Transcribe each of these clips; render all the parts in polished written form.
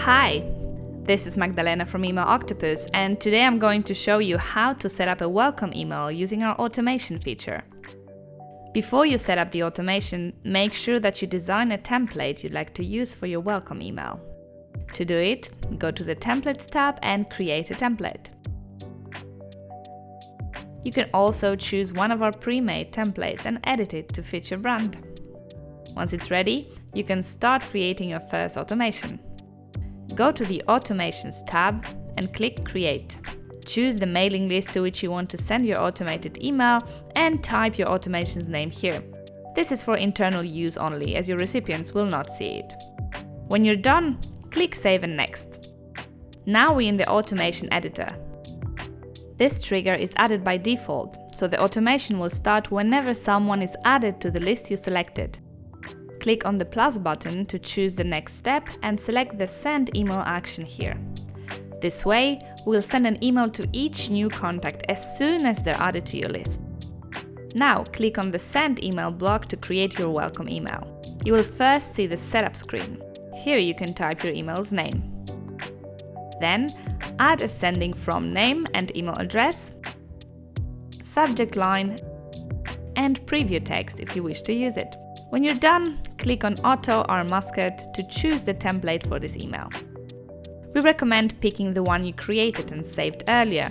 Hi, this is Magdalena from Email Octopus, and today I'm going to show you how to set up a welcome email using our automation feature. Before you set up the automation, make sure that you design a template you'd like to use for your welcome email. To do it, go to the Templates tab and create a template. You can also choose one of our pre-made templates and edit it to fit your brand. Once it's ready, you can start creating your first automation. Go to the Automations tab and click Create. Choose the mailing list to which you want to send your automated email and type your automation's name here. This is for internal use only, as your recipients will not see it. When you're done, click Save and Next. Now we're in the automation editor. This trigger is added by default, so the automation will start whenever someone is added to the list you selected. Click on the plus button to choose the next step and select the Send Email action here. This way, we'll send an email to each new contact as soon as they're added to your list. Now, click on the Send Email block to create your welcome email. You will first see the setup screen. Here you can type your email's name. Then, add a sending from name and email address, subject line, and preview text if you wish to use it. When you're done, click on Auto or Muscat to choose the template for this email. We recommend picking the one you created and saved earlier,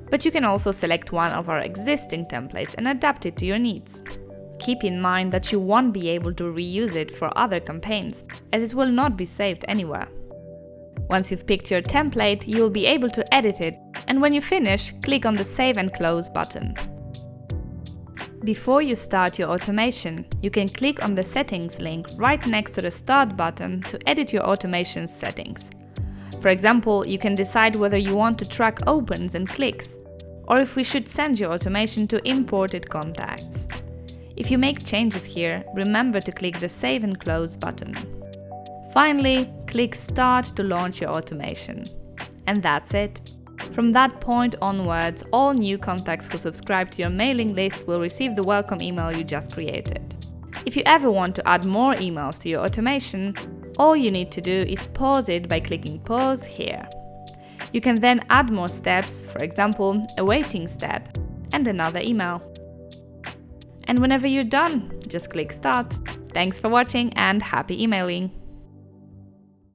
but you can also select one of our existing templates and adapt it to your needs. Keep in mind that you won't be able to reuse it for other campaigns, as it will not be saved anywhere. Once you've picked your template, you will be able to edit it, and when you finish, click on the Save and Close button. Before you start your automation, you can click on the Settings link right next to the Start button to edit your automation's settings. For example, you can decide whether you want to track opens and clicks, or if we should send your automation to imported contacts. If you make changes here, remember to click the Save and Close button. Finally, click Start to launch your automation. And that's it. From that point onwards, all new contacts who subscribe to your mailing list will receive the welcome email you just created. If you ever want to add more emails to your automation, all you need to do is pause it by clicking Pause here. You can then add more steps, for example, a waiting step and another email. And whenever you're done, just click Start. Thanks for watching and happy emailing!